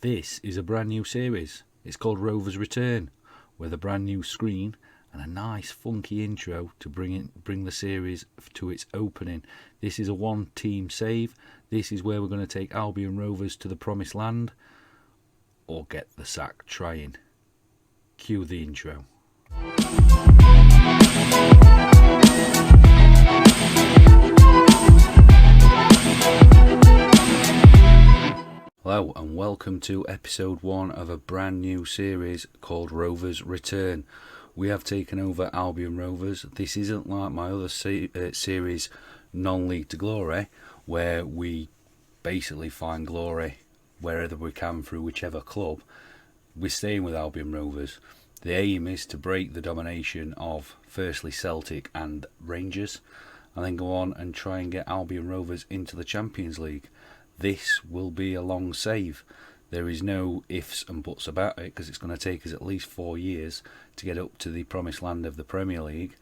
This is a brand new series. It's called Rovers Return, with a brand new screen and a nice funky intro to bring the series to its opening. This is a one-team save. This is where we're going to take Albion Rovers to the promised land, or get the sack trying. Cue the intro. Hello and welcome to episode 1 of a brand new series called Rovers Return. We have taken over Albion Rovers. This isn't like my other series, Non-League to Glory, where we basically find glory wherever we can through whichever club. We're staying with Albion Rovers. The aim is to break the domination of firstly Celtic and Rangers, and then go on and try and get Albion Rovers into the Champions League. This will be a long save. There is no ifs and buts about it, because it's going to take us at least 4 years to get up to the promised land of the Premier League,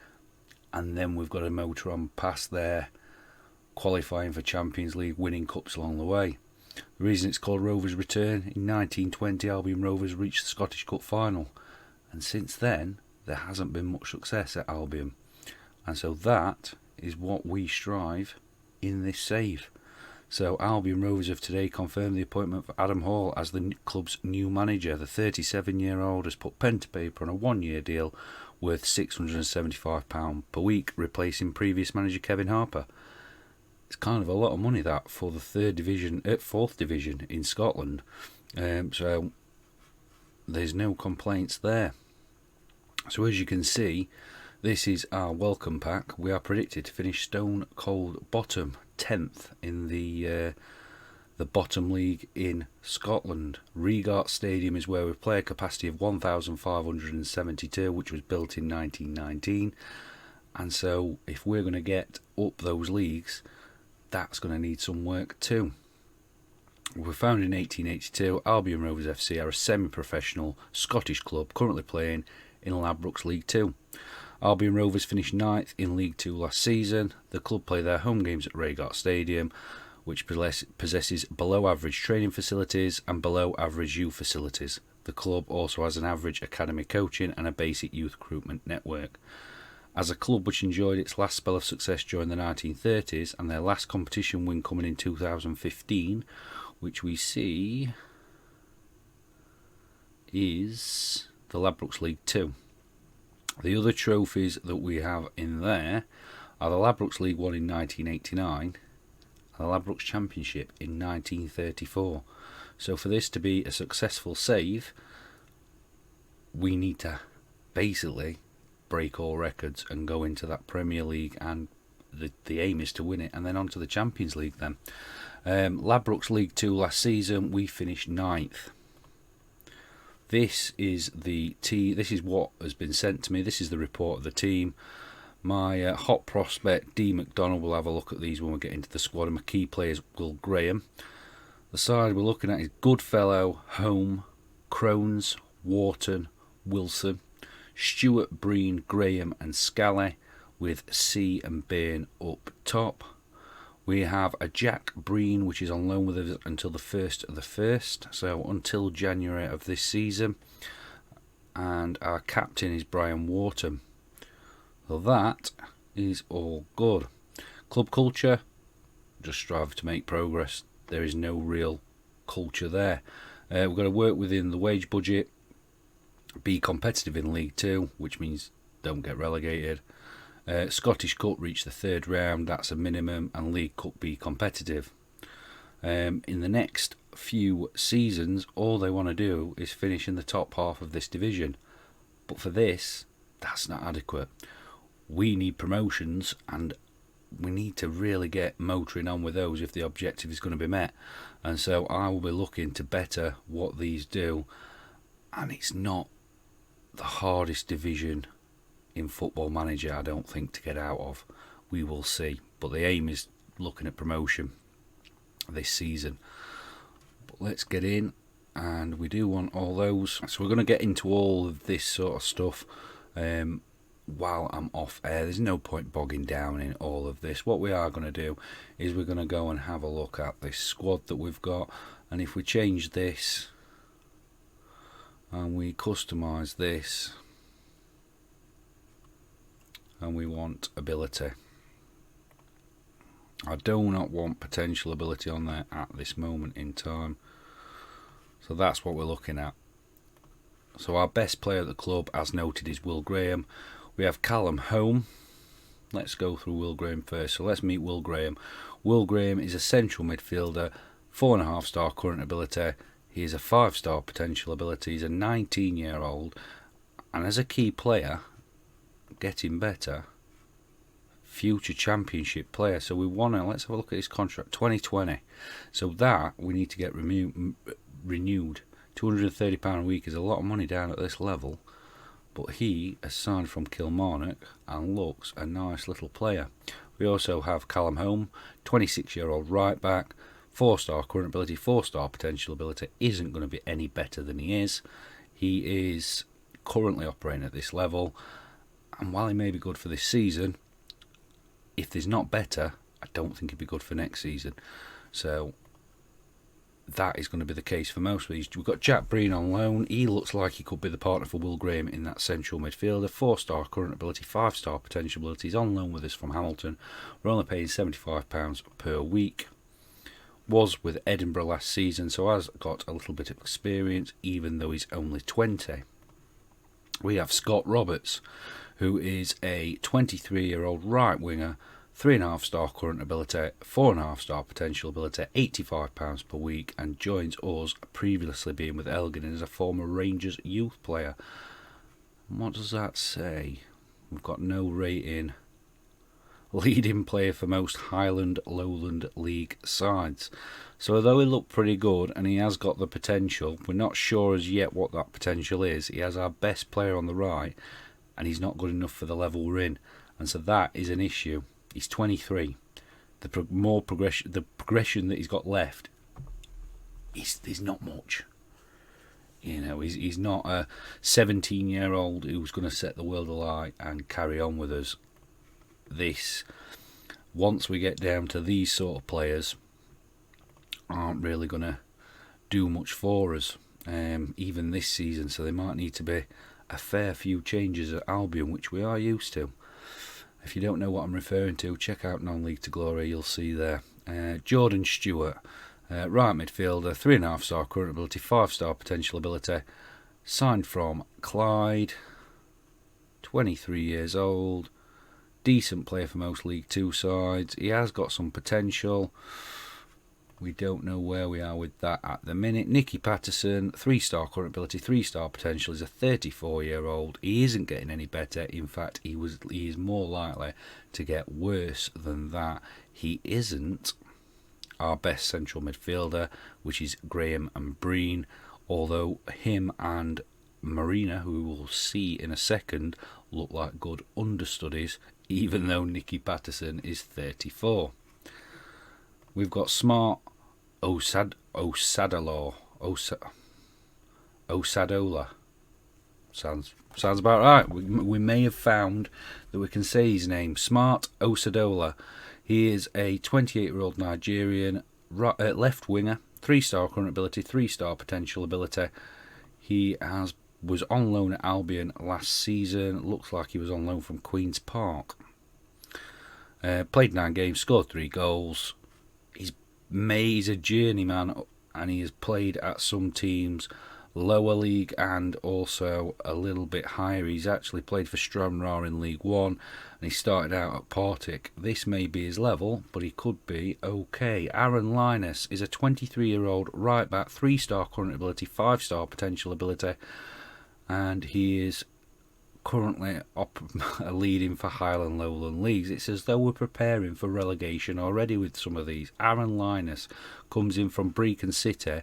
and then we've got to motor on past there, qualifying for Champions League, winning cups along the way. The reason it's called Rovers Return: in 1920 Albion Rovers reached the Scottish Cup final, and since then there hasn't been much success at Albion, and so that is what we strive in this save. So Albion Rovers have today confirmed the appointment for Adam Hall as the club's new manager. The 37-year-old has put pen to paper on a 1-year deal worth £675 per week, replacing previous manager Kevin Harper. It's kind of a lot of money, that, for the fourth division in Scotland. So there's no complaints there. So as you can see, this is our welcome pack. We are predicted to finish stone cold bottom, 10th in the bottom league in Scotland. Regart Stadium is where we play, a capacity of 1,572, which was built in 1919. And so if we're going to get up those leagues, that's going to need some work too. We were founded in 1882. Albion Rovers FC are a semi-professional Scottish club currently playing in Ladbrokes League 2. Albion Rovers finished 9th in League 2 last season. The club play their home games at Regart Stadium, which possesses below-average training facilities and below-average youth facilities. The club also has an average academy coaching and a basic youth recruitment network. As a club which enjoyed its last spell of success during the 1930s, and their last competition win coming in 2015, which we see is the Ladbrokes League 2. The other trophies that we have in there are the Ladbrokes League 1 in 1989 and the Ladbrokes Championship in 1934. So for this to be a successful save, we need to basically break all records and go into that Premier League, and the aim is to win it and then on to the Champions League then. Ladbrokes League 2 last season we finished 9th. This is this is what has been sent to me. This is the report of the team. My hot prospect D McDonald will have a look at these when we get into the squad, and my key players Will Graham. The side we're looking at is Goodfellow, Home, Crones, Wharton, Wilson, Stewart, Breen, Graham and Scally, with C and Bairn up top. We have a Jack Breen, which is on loan with us until the 1st of the 1st, so until January of this season. And our captain is Brian Wharton. So that is all good. Club culture, just strive to make progress. There is no real culture there. We've got to work within the wage budget, be competitive in League 2, which means don't get relegated. Scottish Cup reach the 3rd round, that's a minimum, and League Cup be competitive. In the next few seasons, all they want to do is finish in the top half of this division. But for this, that's not adequate. We need promotions, and we need to really get motoring on with those if the objective is going to be met. And so I will be looking to better what these do. And it's not the hardest division in Football Manager, I don't think, to get out of. We will see, but the aim is looking at promotion this season. But let's get in, and we do want all those, so we're going to get into all of this sort of stuff while I'm off air. There's no point bogging down in all of this. What we are going to do is we're going to go and have a look at this squad that we've got, and if we change this and we customise this, and we want ability. I do not want potential ability on there at this moment in time, so that's what we're looking at. So our best player at the club, as noted, is Will Graham. We have Callum Home. Let's go through Will Graham first. So let's meet Will Graham. Will Graham is a central midfielder, 4.5 star current ability. He is a 5-star potential ability. He's a 19-year-old, and as a key player, getting better, future championship player. So we want to, let's have a look at his contract, 2020. So that we need to get renewed. £230 a week is a lot of money down at this level, but he has signed from Kilmarnock and looks a nice little player. We also have Callum Home, 26-year-old right back, 4-star current ability, 4-star potential ability. Isn't going to be any better than he is. He is currently operating at this level, and while he may be good for this season, if there's not better, I don't think he'd be good for next season. So that is going to be the case for most of these. We've got Jack Breen on loan. He looks like he could be the partner for Will Graham in that central midfielder. 4-star current ability, 5-star potential ability. He's on loan with us from Hamilton. We're only paying £75 per week. Was with Edinburgh last season, so has got a little bit of experience, even though he's only 20. We have Scott Roberts, who is a 23-year-old right winger, 3.5 star current ability, 4.5 star potential ability, £85 per week, and joins us, previously being with Elgin as a former Rangers youth player. And what does that say? We've got no rating. Leading player for most Highland Lowland League sides. So although he looked pretty good and he has got the potential, we're not sure as yet what that potential is. He has our best player on the right, and he's not good enough for the level we're in, and so that is an issue. He's 23. The progression that he's got left, there's not much. You know, he's not a 17-year-old who's going to set the world alight and carry on with us. Once we get down to these sort of players, aren't really going to do much for us, even this season. So there might need to be a fair few changes at Albion, which we are used to. If you don't know what I'm referring to, check out Non-League to Glory, you'll see there. Jordan Stewart, right midfielder, 3.5 star current ability, 5-star potential ability, signed from Clyde, 23 years old, decent player for most League 2 sides. He has got some potential. We don't know where we are with that at the minute. Nicky Patterson, 3-star current ability, 3-star potential, is a 34-year-old. He isn't getting any better. In fact, he is more likely to get worse than that. He isn't our best central midfielder, which is Graham and Breen, although him and Marina, who we'll see in a second, look like good understudies, even though Nicky Patterson is 34. We've got Smart Osadola. Sounds about right. We may have found that we can say his name. Smart Osadola. He is a 28-year-old Nigerian left winger, 3-star current ability, 3-star potential ability. He was on loan at Albion last season. Looks like he was on loan from Queen's Park. Played 9 games, scored 3 goals. He's a journeyman, and he has played at some teams lower league and also a little bit higher. He's actually played for Stranraer in League 1, and he started out at Partick. This may be his level, but he could be okay. Aaron Linus is a 23-year-old right back, 3-star current ability, 5-star potential ability, and he is currently leading for Highland Lowland Leagues. It's as though we're preparing for relegation already with some of these. Aaron Linus comes in from Brecon City,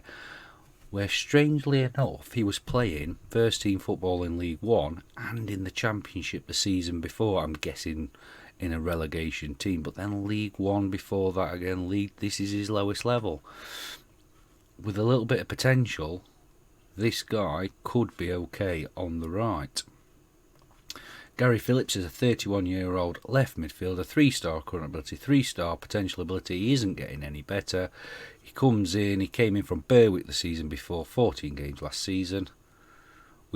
where strangely enough he was playing first team football in League 1 and in the Championship the season before. I'm guessing in a relegation team, but then League 1 before that again. This is his lowest level. With a little bit of potential, this guy could be okay on the right. Gary Phillips is a 31-year-old left midfielder, 3-star current ability, 3-star potential ability. He isn't getting any better. He came in from Berwick the season before, 14 games last season.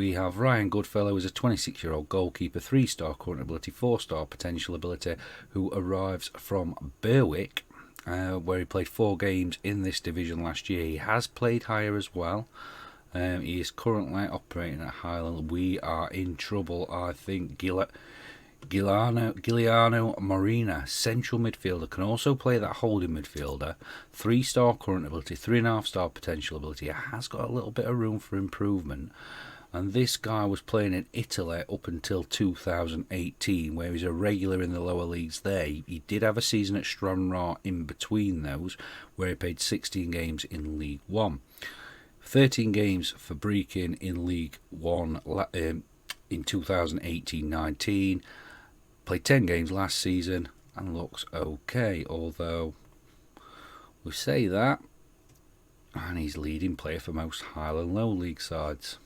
We have Ryan Goodfellow, who's a 26-year-old goalkeeper, 3-star current ability, 4-star potential ability, who arrives from Berwick, where he played 4 games in this division last year. He has played higher as well. He is currently operating at Highland. We are in trouble, I think. Giuliano Marina, central midfielder, can also play that holding midfielder. 3-star current ability, 3.5-star potential ability. He has got a little bit of room for improvement. And this guy was playing in Italy up until 2018, where he's a regular in the lower leagues there. He did have a season at Stranraer in between those, where he played 16 games in League One. 13 games for Breen in League One in 2018-19. Played 10 games last season and looks okay, although we say that, and he's leading player for most Highland Low League sides.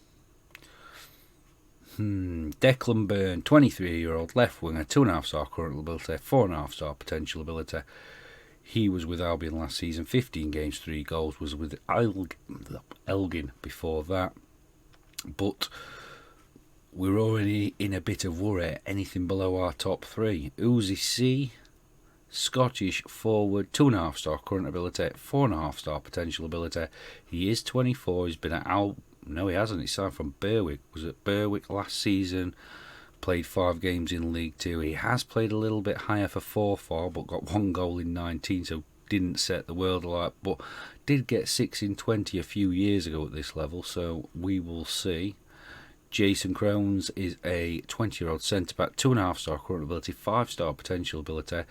Declan Byrne, 23-year-old left winger, 2.5-star current ability, 4.5-star potential ability. He was with Albion last season, 15 games, 3 goals, was with Elgin before that. But we're already in a bit of worry, anything below our top 3. Uzi C, Scottish forward, 2.5-star current ability, 4.5-star potential ability. He is 24, he's been at No, he hasn't, he signed from Berwick, was at Berwick last season. Played 5 games in League 2. He has played a little bit higher for 4-4, but got 1 goal in 19, so didn't set the world alight, but did get 6 in 20 a few years ago at this level, so we will see. Jason Crones is a 20-year-old centre-back, 2.5-star current ability, 5-star potential ability,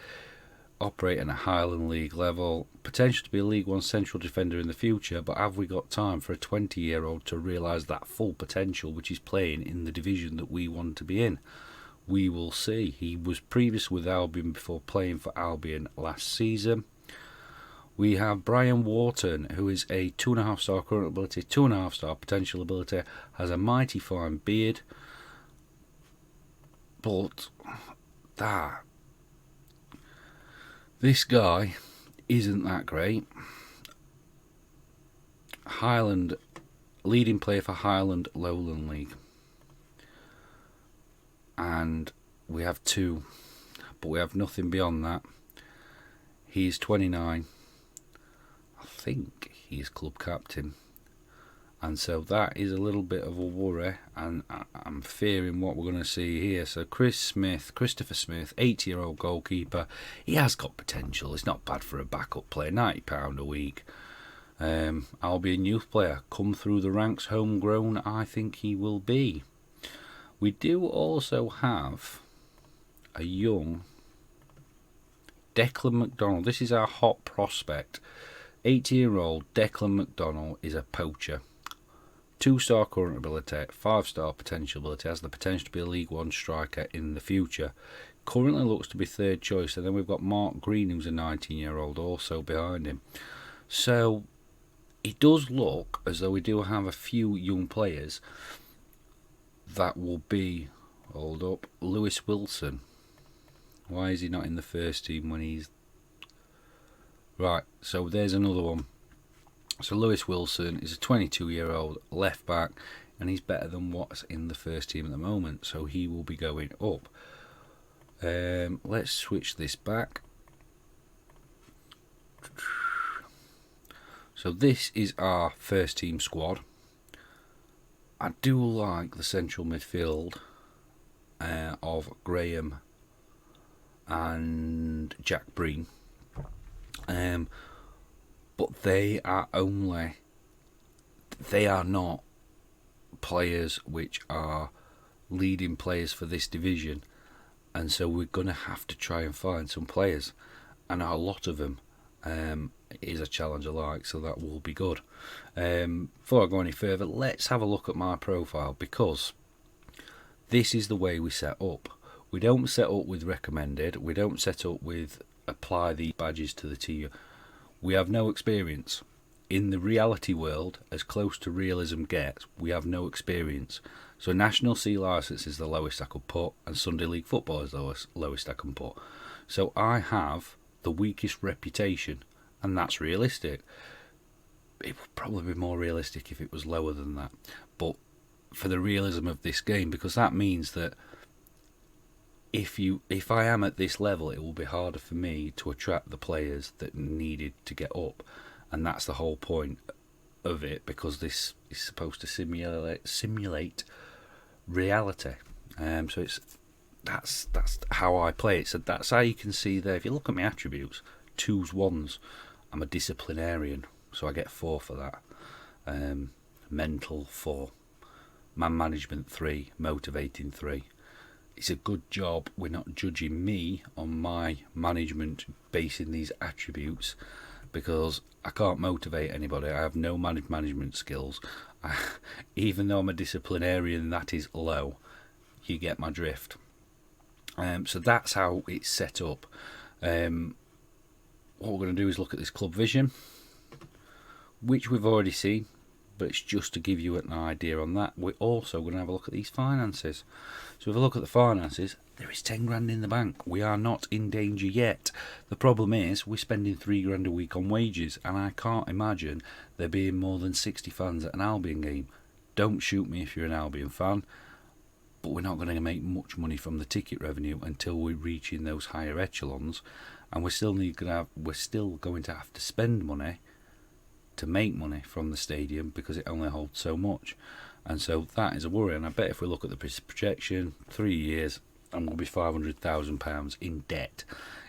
operating at Highland League level, potential to be a League One central defender in the future, but have we got time for a 20-year-old to realise that full potential, which is playing in the division that we want to be in? We will see. He was previously with Albion before playing for Albion last season. We have Brian Wharton, who is a 2.5-star current ability, 2.5-star potential ability, has a mighty fine beard, but this guy isn't that great. Highland, leading player for Highland Lowland League. And we have 2, but we have nothing beyond that. He's 29. I think he's club captain. And so that is a little bit of a worry, and I'm fearing what we're going to see here. So Christopher Smith, 80-year-old goalkeeper. He has got potential. It's not bad for a backup player, £90 a week. Albion youth player, come through the ranks, homegrown, I think he will be. We do also have a young Declan McDonald. This is our hot prospect. 80-year-old Declan McDonald is a poacher. 2-star current ability, 5-star potential ability, has the potential to be a League One striker in the future. Currently looks to be 3rd choice, and then we've got Mark Green, who's a 19-year-old, also behind him. So it does look as though we do have a few young players that will be, hold up, Lewis Wilson. Why is he not in the first team when he's... Right, so there's another one. So Lewis Wilson is a 22-year-old left back, and he's better than what's in the first team at the moment, so he will be going up. Let's switch this back. So this is our first team squad. I do like the central midfield of Graham and Jack Breen. But they are not players which are leading players for this division, and so we're going to have to try and find some players, and a lot of them is a challenge alike, so that will be good. Before I go any further, let's have a look at my profile, because this is the way we set up. We don't set up with recommended, we don't set up with apply the badges to the tier. We have no experience. In the reality world, as close to realism gets, we have no experience. So National C licence is the lowest I could put, and Sunday League football is the lowest I can put. So I have the weakest reputation, and that's realistic. It would probably be more realistic if it was lower than that. But for the realism of this game, because that means that if I am at this level, it will be harder for me to attract the players that needed to get up, and that's the whole point of it, because this is supposed to simulate reality. So that's how I play it. So that's how you can see there. If you look at my attributes, 2s, 1s, I'm a disciplinarian, so I get 4 for that. Mental 4, man management 3, motivating 3. It's a good job we're not judging me on my management basing these attributes, because I can't motivate anybody. I have no management skills. Even though I'm a disciplinarian, that is low. You get my drift. So that's how it's set up. What we're going to do is look at this club vision, which we've already seen, but it's just to give you an idea on that. We're also going to have a look at these finances. So if we look at the finances, there is 10 grand in the bank. We are not in danger yet. The problem is we're spending 3 grand a week on wages, and I can't imagine there being more than 60 fans at an Albion game. Don't shoot me if you're an Albion fan, but we're not going to make much money from the ticket revenue until we reach in those higher echelons, and we're still going to have to spend money to make money from the stadium, because it only holds so much. And so that is a worry. And I bet if we look at the projection, 3 years, I'm going to be £500,000 in debt.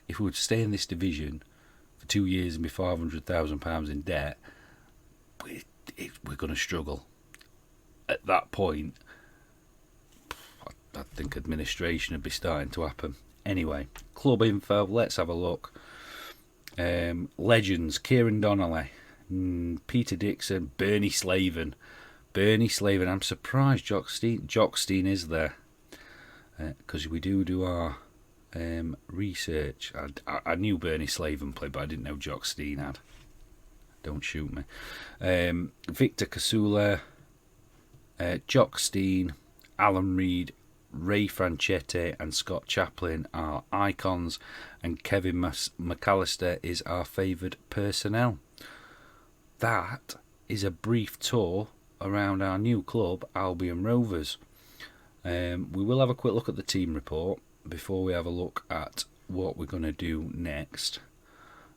If we were to stay in this division for 2 years and be £500,000 in debt, we're going to struggle. At that point, I think administration would be starting to happen. Anyway, club info, let's have a look. Legends, Kieran Donnelly, Peter Dixon, Bernie Slaven. I'm surprised Jockstein is there, because we do our research. I knew Bernie Slaven played, but I didn't know Jockstein had. Don't shoot me. Victor Casula, Jockstein, Alan Reid, Ray Franchetti and Scott Chaplin are icons, and Kevin McAllister is our favoured personnel. That is a brief tour around our new club, Albion Rovers. We will have a quick look at the team report before we have a look at what we're going to do next.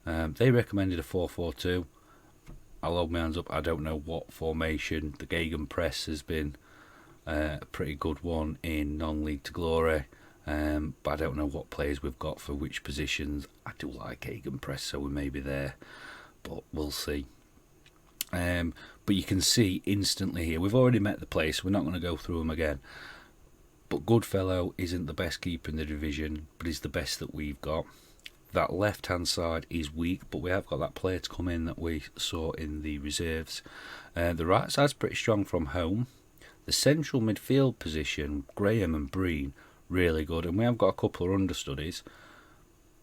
They recommended a 4-4-2. I'll hold my hands up, I don't know what formation. The Gegenpress has been a pretty good one in non-league to glory, but I don't know what players we've got for which positions. I do like Gegenpress, so we may be there, but we'll see. But you can see instantly here, we've already met the place, we're not going to go through them again, but Goodfellow isn't the best keeper in the division, but he's the best that we've got. That left hand side is weak, but we have got that player to come in that we saw in the reserves. The right side's pretty strong from home. The central midfield position, Graham and Breen, really good, and we have got a couple of understudies,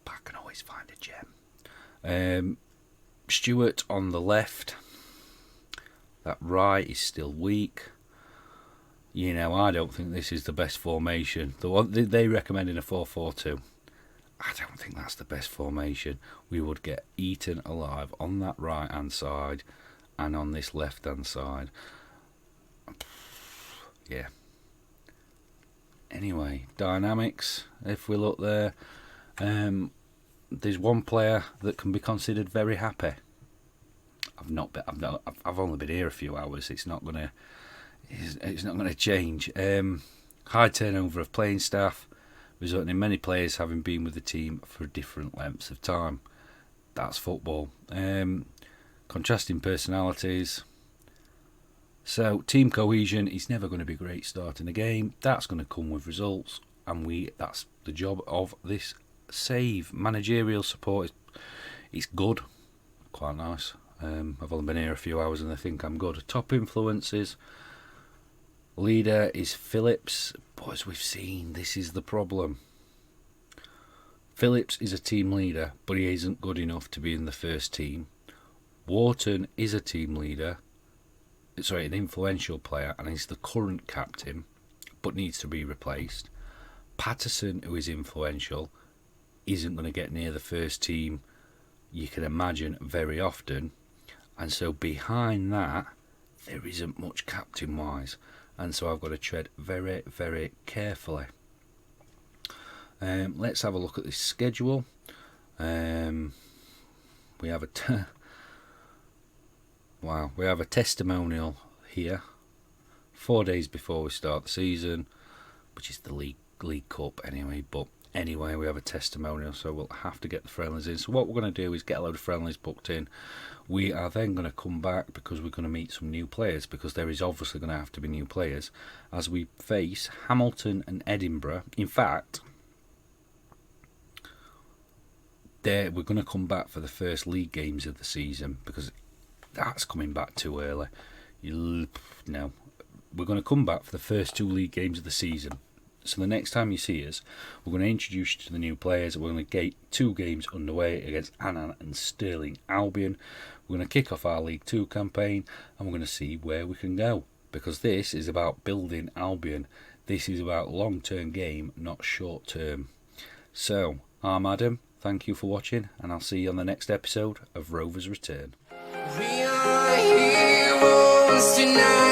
but I can always find a gem. Stewart on the left. That right is still weak. You know, I don't think this is the best formation. The one they recommended a 4-4-2. I don't think that's the best formation. We would get eaten alive on that right hand side and on this left hand side. Yeah. Anyway, dynamics. If we look there, there's one player that can be considered very happy. I've only been here a few hours. It's not gonna change. High turnover of playing staff, resulting in many players having been with the team for different lengths of time. That's football. Contrasting personalities. So team cohesion is never going to be great starting a game. That's going to come with results, and that's the job of this save. Managerial support is good, quite nice. I've only been here a few hours and I think I'm good. Top influences. Leader is Phillips, but as we've seen, this is the problem. Phillips is a team leader, but he isn't good enough to be in the first team. Wharton is a team leader, an influential player, and he's the current captain, but needs to be replaced. Patterson, who is influential, isn't going to get near the first team, you can imagine, very often. And so behind that, there isn't much captain-wise. and so I've got to tread very, very carefully. Let's have a look at this schedule. We have a testimonial here 4 days before we start the season, which is the League Cup anyway. But anyway, we have a testimonial, so we'll have to get the friendlies in. So what we're going to do is get a load of friendlies booked in. We are then going to come back because we're going to meet some new players, because there is obviously going to have to be new players as we face Hamilton and Edinburgh. In fact, we're going to come back for the first league games of the season, because that's coming back too early. No, we're going to come back for the first 2 league games of the season. So the next time you see us, we're going to introduce you to the new players. We're going to get 2 games underway against Annan and Stirling Albion. We're going to kick off our League 2 campaign, and we're going to see where we can go, because this is about building Albion. This is about long-term game, not short-term. So, I'm Adam. Thank you for watching, and I'll see you on the next episode of Rovers Return. We are heroes tonight.